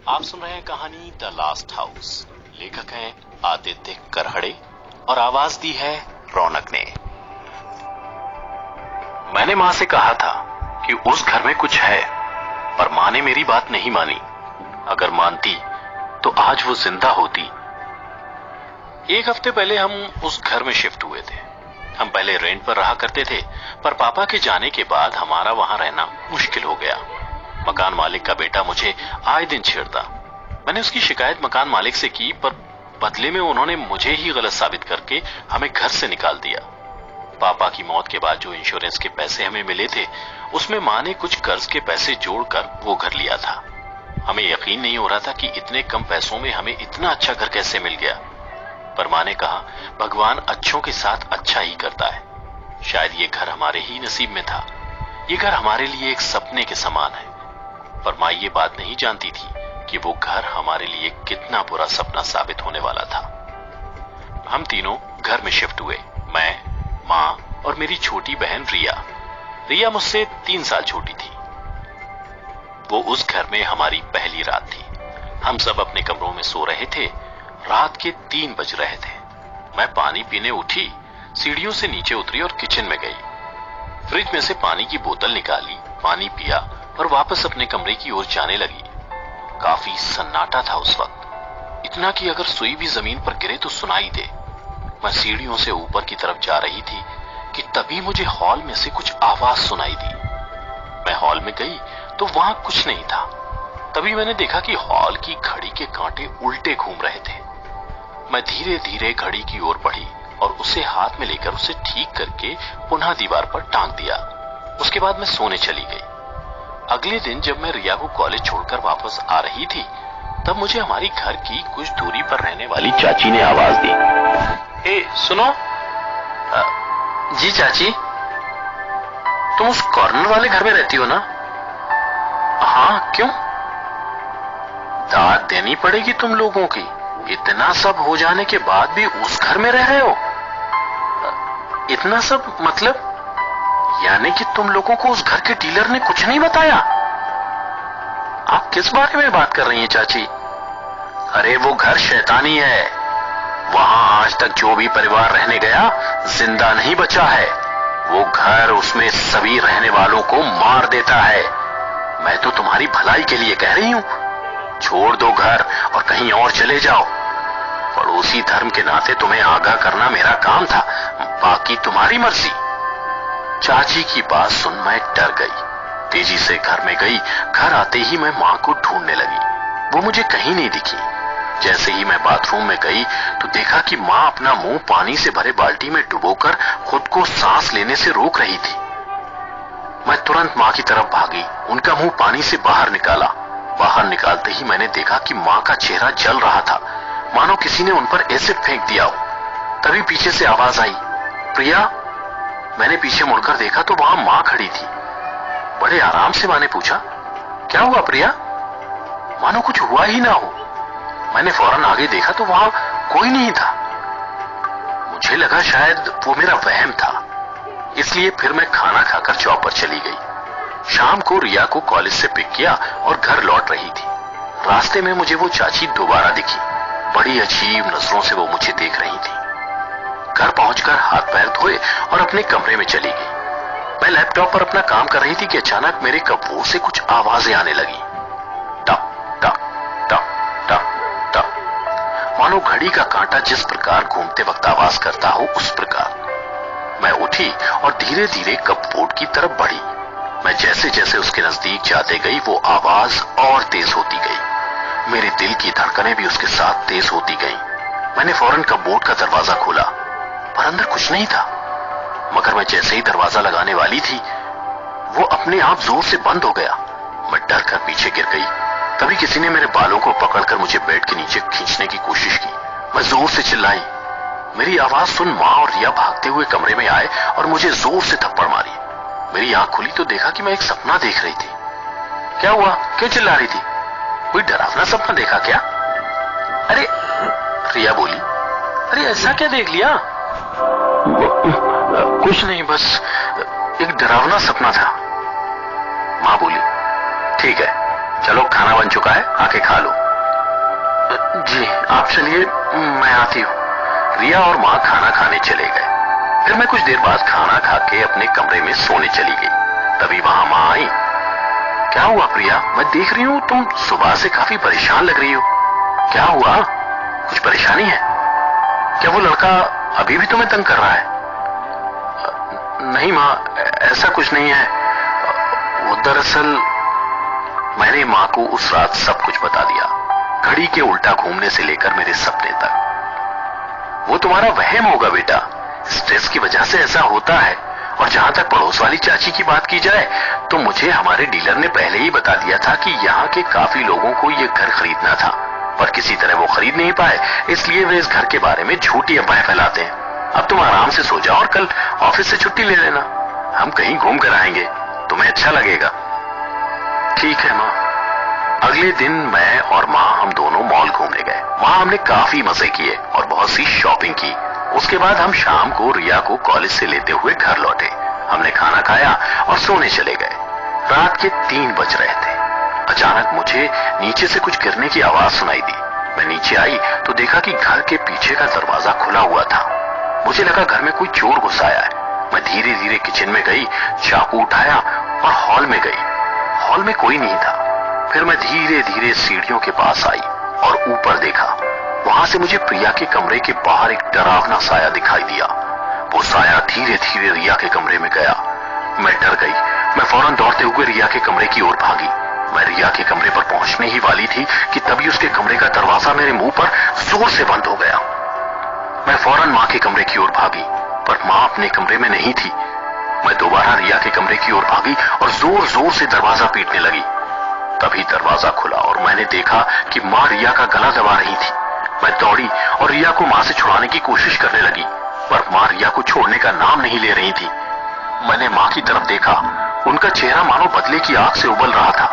आप सुन रहे हैं कहानी द लास्ट हाउस। लेखक हैं आदित्य करहड़े और आवाज दी है रौनक ने। मैंने मां से कहा था कि उस घर में कुछ है, पर मां ने मेरी बात नहीं मानी। अगर मानती तो आज वो जिंदा होती। एक हफ्ते पहले हम उस घर में शिफ्ट हुए थे। हम पहले रेंट पर रहा करते थे, पर पापा के जाने के बाद हमारा वहां रहना मुश्किल हो गया। मकान मालिक का बेटा मुझे आए दिन छेड़ता। मैंने उसकी शिकायत मकान मालिक से की, पर बदले में उन्होंने मुझे ही गलत साबित करके हमें घर से निकाल दिया। पापा की मौत के बाद जो इंश्योरेंस के पैसे हमें मिले थे, उसमें मां ने कुछ कर्ज के पैसे जोड़कर वो घर लिया था। हमें यकीन नहीं हो रहा था कि इतने कम पैसों में हमें इतना अच्छा घर कैसे मिल गया। पर मां ने कहा, भगवान अच्छों के साथ अच्छा ही करता है। शायद ये घर हमारे ही नसीब में था। ये घर हमारे लिए एक सपने के समान है। पर मां ये बात नहीं जानती थी कि वो घर हमारे लिए कितना बुरा सपना साबित होने वाला था। हम तीनों घर में शिफ्ट हुए, मैं, मां और मेरी छोटी बहन रिया। रिया मुझसे 3 साल छोटी थी। वो उस घर में हमारी पहली रात थी। हम सब अपने कमरों में सो रहे थे। रात के 3 बज रहे थे। मैं पानी पीने उठी, सीढ़ियों से नीचे उतरी और किचन में गई। फ्रिज में से पानी की बोतल निकाली, पानी पिया और वापस अपने कमरे की ओर जाने लगी। काफी सन्नाटा था उस वक्त, इतना कि अगर सुई भी जमीन पर गिरे तो सुनाई दे। मैं सीढ़ियों से ऊपर की तरफ जा रही थी कि तभी मुझे हॉल में से कुछ आवाज सुनाई दी। मैं हॉल में गई तो वहां कुछ नहीं था। तभी मैंने देखा कि हॉल की घड़ी के कांटे उल्टे घूम रहे थे। मैं धीरे धीरे घड़ी की ओर बढ़ी और उसे हाथ में लेकर उसे ठीक करके पुनः दीवार पर टांग दिया। उसके बाद मैं सोने चली गई। अगले दिन जब मैं रिया को कॉलेज छोड़कर वापस आ रही थी, तब मुझे हमारी घर की कुछ दूरी पर रहने वाली चाची ने आवाज दी, ए सुनो। जी चाची। तुम उस कॉर्नर वाले घर में रहती हो ना? हाँ, क्यों? दाद देनी पड़ेगी तुम लोगों की। इतना सब हो जाने के बाद भी उस घर में रह रहे हो? इतना सब मतलब? यानी कि तुम लोगों को उस घर के डीलर ने कुछ नहीं बताया? आप किस बारे में बात कर रही हैं चाची? अरे वो घर शैतानी है। वहां आज तक जो भी परिवार रहने गया, जिंदा नहीं बचा है। वो घर, उसमें सभी रहने वालों को मार देता है। मैं तो तुम्हारी भलाई के लिए कह रही हूं। छोड़ दो घर और कहीं और चले जाओ। पड़ोसी धर्म के नाते तुम्हें आगाह करना मेरा काम था, बाकी तुम्हारी मर्जी। चाची की बात सुन मैं डर गई। तेजी से घर में गई। घर आते ही मैं मां को ढूंढने लगी। वो मुझे कहीं नहीं दिखी। जैसे ही मैं बाथरूम में गई तो देखा कि मां अपना मुंह पानी से भरे बाल्टी में डुबोकर खुद को सांस लेने से रोक रही थी। मैं तुरंत मां की तरफ भागी, उनका मुंह पानी से बाहर निकाला। बाहर निकालते ही मैंने देखा कि मां का चेहरा जल रहा था, मानो किसी ने उन पर एसिड फेंक दिया हो। तभी पीछे से आवाज आई, प्रिया। मैंने पीछे मुड़कर देखा तो वहां मां खड़ी थी। बड़े आराम से मां ने पूछा, क्या हुआ प्रिया? मानो कुछ हुआ ही ना हो। मैंने फौरन आगे देखा तो वहां कोई नहीं था। मुझे लगा शायद वो मेरा वहम था, इसलिए फिर मैं खाना खाकर जॉब पर चली गई। शाम को रिया को कॉलेज से पिक किया और घर लौट रही थी। रास्ते में मुझे वो चाची दोबारा दिखी। बड़ी अजीब नजरों से वो मुझे देख रही थी। घर पहुंचकर हाथ पैर धोए और अपने कमरे में चली गई। मैं लैपटॉप पर अपना काम कर रही थी कि अचानक मेरे कपबोर्ड से कुछ आवाजें आने लगी। टक टक टक टक टक, मानो घड़ी का कांटा जिस प्रकार घूमते वक्त आवाज करता हो उस प्रकार। मैं उठी और धीरे धीरे कपबोर्ड की तरफ बढ़ी। मैं जैसे जैसे उसके नजदीक जाते गई वो आवाज और तेज होती गई। मेरे दिल की धड़कनें भी उसके साथ तेज होती गईं। मैंने फौरन कपबोर्ड का दरवाजा खोला, पर अंदर कुछ नहीं था। मगर मैं जैसे ही दरवाजा लगाने वाली थी, वो अपने आप जोर से बंद हो गया। मैं डर कर पीछे गिर गई। तभी किसी ने मेरे बालों को पकड़कर मुझे बेड के नीचे खींचने की कोशिश की। मैं जोर से चिल्लाई। मेरी आवाज सुन मां और रिया भागते हुए कमरे में आए और मुझे जोर से थप्पड़ मारी। मेरी आंख खुली तो देखा कि मैं एक सपना देख रही थी। क्या हुआ? क्यों चिल्ला रही थी? कोई डरावना सपना देखा क्या? अरे, रिया बोली, अरे ऐसा क्या देख लिया? कुछ नहीं, बस एक डरावना सपना था। मां बोली, ठीक है चलो खाना बन चुका है, आके खा लो। जी आप चलिए, मैं आती हूँ। रिया और माँ खाना खाने चले गए। फिर मैं कुछ देर बाद खाना खा के अपने कमरे में सोने चली गई। तभी वहां माँ आई। क्या हुआ प्रिया, मैं देख रही हूँ तुम सुबह से काफी परेशान लग रही हो। क्या हुआ, कुछ परेशानी है क्या? वो लड़का अभी भी तुम्हें तंग कर रहा है? नहीं माँ, ऐसा कुछ नहीं है। वो दरअसल मैंने माँ को उस रात सब कुछ बता दिया, घड़ी के उल्टा घूमने से लेकर मेरे सपने तक। वो तुम्हारा वहम होगा बेटा, स्ट्रेस की वजह से ऐसा होता है। और जहां तक पड़ोस वाली चाची की बात की जाए तो मुझे हमारे डीलर ने पहले ही बता दिया था कि यहाँ के काफी लोगों को ये घर खरीदना था, पर किसी तरह वो खरीद नहीं पाए, इसलिए वे इस घर के बारे में झूठी अफवाहें फैलाते हैं। अब तुम आराम से सो जाओ और कल ऑफिस से छुट्टी ले लेना, हम कहीं घूम कर आएंगे, तुम्हें अच्छा लगेगा। ठीक है माँ। अगले दिन मैं और माँ हम दोनों मॉल घूमने गए। वहां हमने काफी मजे किए और बहुत सी शॉपिंग की। उसके बाद हम शाम को रिया को कॉलेज से लेते हुए घर लौटे। हमने खाना खाया और सोने चले गए। रात के 3 बज रहे थे। अचानक मुझे नीचे से कुछ गिरने की आवाज सुनाई दी। मैं नीचे आई तो देखा कि घर के पीछे का दरवाजा खुला हुआ था। मुझे लगा घर में कोई चोर घुस आया है। मैं धीरे धीरे किचन में गई, चाकू उठाया और हॉल में गई। हॉल में कोई नहीं था। फिर मैं धीरे धीरे सीढ़ियों के पास आई और ऊपर देखा। वहां से मुझे प्रिया के कमरे के बाहर एक डरावना साया दिखाई दिया। वो साया धीरे धीरे रिया के कमरे में गया। मैं डर गई। मैं फौरन दौड़ते हुए रिया के कमरे की ओर भागी। मैं रिया के कमरे पर पहुंचने ही वाली थी कि तभी उसके कमरे का दरवाजा मेरे मुंह पर जोर से बंद हो गया। मैं फौरन माँ के कमरे की ओर भागी, पर माँ अपने कमरे में नहीं थी। मैं दोबारा रिया के कमरे की ओर भागी और जोर जोर से दरवाजा पीटने लगी। तभी दरवाजा खुला और मैंने देखा कि माँ रिया का गला दबा रही थी। मैं दौड़ी और रिया को माँ से छुड़ाने की कोशिश करने लगी, पर माँ रिया को छोड़ने का नाम नहीं ले रही थी। मैंने माँ की तरफ देखा। उनका चेहरा मानो बदले की आग से उबल रहा था।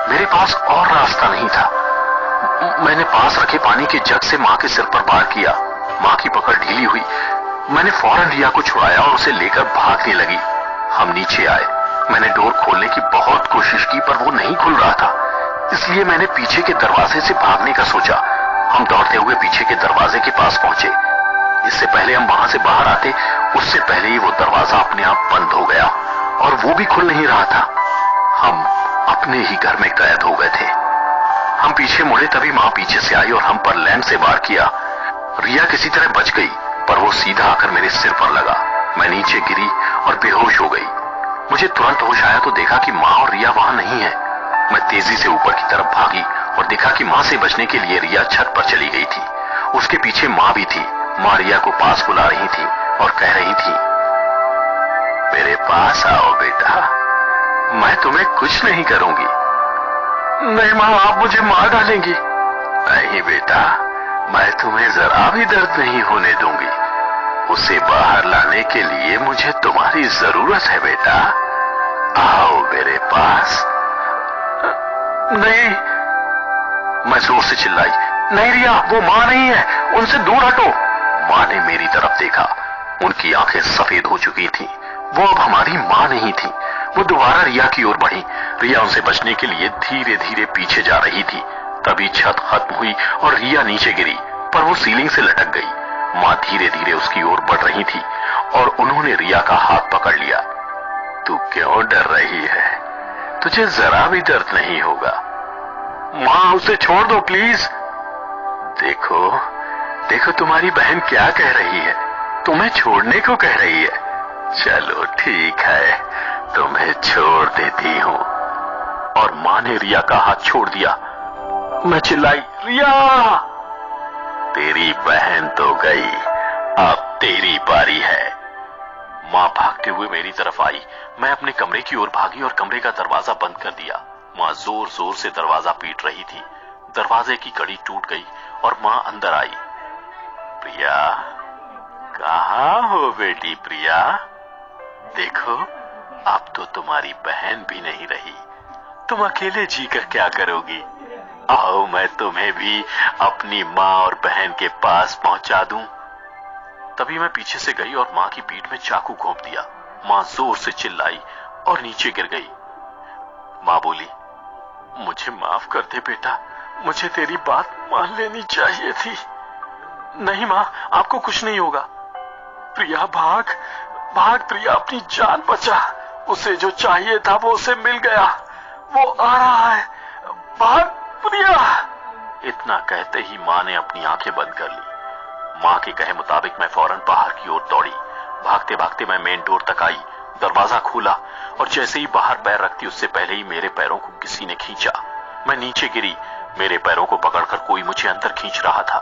मेरे पास और रास्ता नहीं था। मैंने पास रखे पानी के जग से माँ के सिर पर वार किया। माँ की पकड़ ढीली हुई। मैंने फौरन रिया को छुड़ाया और उसे लेकर भागने लगी। हम नीचे आए। मैंने डोर खोलने की बहुत कोशिश की, पर वो नहीं खुल रहा था। इसलिए मैंने पीछे के दरवाजे से भागने का सोचा। हम दौड़ते हुए पीछे के दरवाजे के पास पहुंचे। इससे पहले हम वहां से बाहर आते, उससे पहले ही वो दरवाजा अपने आप बंद हो गया और वो भी खुल नहीं रहा था। हम अपने ही घर में कैद हो गए थे। हम पीछे मुड़े तभी माँ पीछे से आई और हम पर लैंप से वार किया। रिया किसी तरह बच गई, पर वो सीधा आकर मेरे सिर पर लगा। मैं नीचे गिरी और बेहोश हो गई। मुझे तुरंत होश आया तो देखा कि माँ और रिया वहां नहीं है। मैं तेजी से ऊपर की तरफ भागी और देखा कि माँ से बचने के लिए रिया छत पर चली गई थी। उसके पीछे माँ भी थी। माँ रिया को पास बुला रही थी और कह रही थी, मेरे पास आओ बेटा, मैं तुम्हें कुछ नहीं करूंगी। नहीं माँ, आप मुझे मार डालेंगी। नहीं बेटा, मैं तुम्हें जरा भी दर्द नहीं होने दूंगी। उसे बाहर लाने के लिए मुझे तुम्हारी जरूरत है बेटा। आओ मेरे पास। नहीं, मैं जोर से चिल्लाई। नहीं रिया, वो माँ नहीं है, उनसे दूर हटो। माँ ने मेरी तरफ देखा। उनकी आंखें सफेद हो चुकी थी। वो अब हमारी माँ नहीं थी। वो दोबारा रिया की ओर बढ़ी। रिया उनसे बचने के लिए धीरे धीरे पीछे जा रही थी। तभी छत खत्म हुई और रिया नीचे गिरी, पर वो सीलिंग से लटक गई। माँ धीरे धीरे उसकी ओर बढ़ रही थी और उन्होंने रिया का हाथ पकड़ लिया। तू क्यों डर रही है? तुझे जरा भी दर्द नहीं होगा। माँ, उसे छोड़ दो प्लीज। देखो देखो, तुम्हारी बहन क्या कह रही है, तुम्हें छोड़ने को कह रही है। चलो ठीक है, तुम्हें छोड़ देती हूँ। और माँ ने रिया का हाथ छोड़ दिया। मैं चिल्लाई, रिया! तेरी बहन तो गई, अब तेरी बारी है। माँ भागते हुए मेरी तरफ आई। मैं अपने कमरे की ओर भागी और कमरे का दरवाजा बंद कर दिया। माँ जोर जोर से दरवाजा पीट रही थी। दरवाजे की कड़ी टूट गई और माँ अंदर आई। प्रिया, कहाँ हो बेटी प्रिया? देखो, अब तो तुम्हारी बहन भी नहीं रही। तुम अकेले जीकर क्या करोगी? आओ, मैं तुम्हें भी अपनी माँ और बहन के पास पहुंचा दूं। तभी मैं पीछे से गई और माँ की पीठ में चाकू घोंप दिया। माँ जोर से चिल्लाई और नीचे गिर गई। माँ बोली, मुझे माफ कर दे बेटा, मुझे तेरी बात मान लेनी चाहिए थी। नहीं माँ, आपको कुछ नहीं होगा। प्रिया भाग भाग, प्रिया अपनी जान बचा। उसे जो चाहिए था वो उसे मिल गया, वो आ रहा है, भाग प्रिया। इतना कहते ही माँ ने अपनी आंखें बंद कर ली। माँ के कहे मुताबिक मैं फौरन बाहर की ओर दौड़ी। भागते भागते मैं मेन डोर तक आई, दरवाजा खोला और जैसे ही बाहर पैर रखती उससे पहले ही मेरे पैरों को किसी ने खींचा। मैं नीचे गिरी। मेरे पैरों को पकड़कर कोई मुझे अंदर खींच रहा था।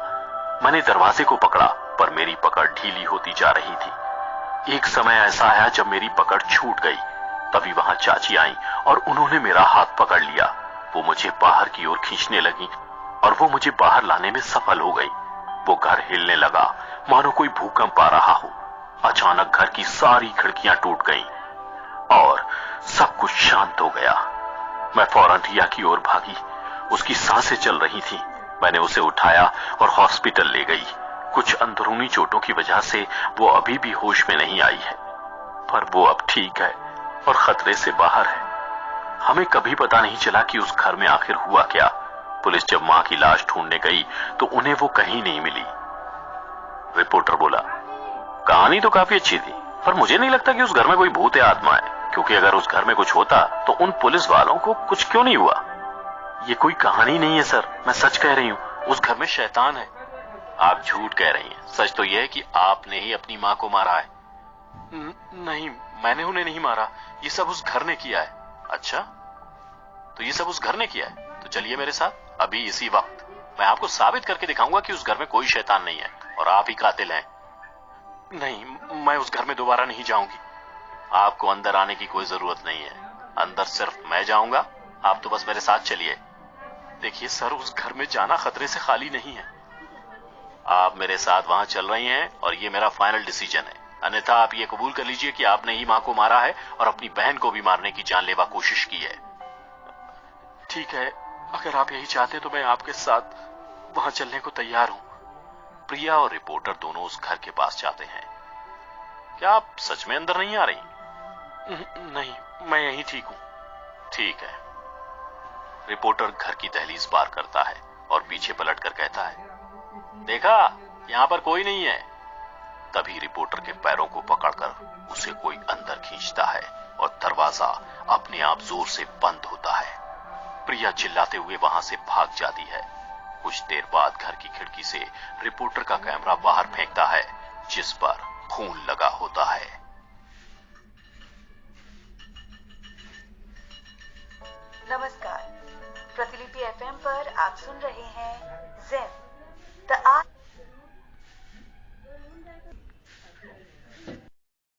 मैंने दरवाजे को पकड़ा पर मेरी पकड़ ढीली होती जा रही थी। एक समय ऐसा आया जब मेरी पकड़ छूट गई। तभी वहां चाची आई और उन्होंने मेरा हाथ पकड़ लिया। वो मुझे बाहर की ओर खींचने लगी और वो मुझे बाहर लाने में सफल हो गई। वो घर हिलने लगा मानो कोई भूकंप आ रहा हो। अचानक घर की सारी खिड़कियां टूट गईं और सब कुछ शांत हो गया। मैं फौरन रिया की ओर भागी। उसकी सांसें चल रही थी। मैंने उसे उठाया और हॉस्पिटल ले गई। कुछ अंदरूनी चोटों की वजह से वो अभी भी होश में नहीं आई है, पर वो अब ठीक है और खतरे से बाहर है। हमें कभी पता नहीं चला कि उस घर में आखिर हुआ क्या। पुलिस जब मां की लाश ढूंढने गई तो उन्हें वो कहीं नहीं मिली। रिपोर्टर बोला, कहानी तो काफी अच्छी थी, पर मुझे नहीं लगता कि उस घर में कोई भूत या आत्मा है, क्योंकि अगर उस घर में कुछ होता तो उन पुलिस वालों को कुछ क्यों नहीं हुआ। ये कोई कहानी नहीं है सर, मैं सच कह रही हूँ, उस घर में शैतान है। आप झूठ कह रही हैं। सच तो यह है कि आपने ही अपनी मां को मारा है। नहीं, मैंने उन्हें नहीं मारा, ये सब उस घर ने किया है। अच्छा, तो ये सब उस घर ने किया है? तो चलिए मेरे साथ अभी इसी वक्त। मैं आपको साबित करके दिखाऊंगा कि उस घर में कोई शैतान नहीं है और आप ही कातिल हैं। नहीं, मैं उस घर में दोबारा नहीं जाऊंगी। आपको अंदर आने की कोई जरूरत नहीं है, अंदर सिर्फ मैं जाऊंगा, आप तो बस मेरे साथ चलिए। देखिए सर, उस घर में जाना खतरे से खाली नहीं है। आप मेरे साथ वहां चल रही हैं और ये मेरा फाइनल डिसीजन है, अन्यथा आप ये कबूल कर लीजिए कि आपने ही मां को मारा है और अपनी बहन को भी मारने की जानलेवा कोशिश की है। ठीक है, अगर आप यही चाहते तो मैं आपके साथ वहां चलने को तैयार हूं। प्रिया और रिपोर्टर दोनों उस घर के पास जाते हैं। क्या आप सच में अंदर नहीं आ रही? नहीं, मैं यहीं ठीक हूं। ठीक है। रिपोर्टर घर की दहलीज पार करता है और पीछे पलटकर कहता है, देखा, यहां पर कोई नहीं है। तभी रिपोर्टर के पैरों को पकड़कर उसे कोई अंदर खींचता है और दरवाजा अपने आप जोर से बंद होता है। प्रिया चिल्लाते हुए वहां से भाग जाती है। कुछ देर बाद घर की खिड़की से रिपोर्टर का कैमरा बाहर फेंकता है, जिस पर खून लगा होता है। नमस्कार, प्रतिलिपि एफएम पर आप सुन रहे हैं ज़ेन द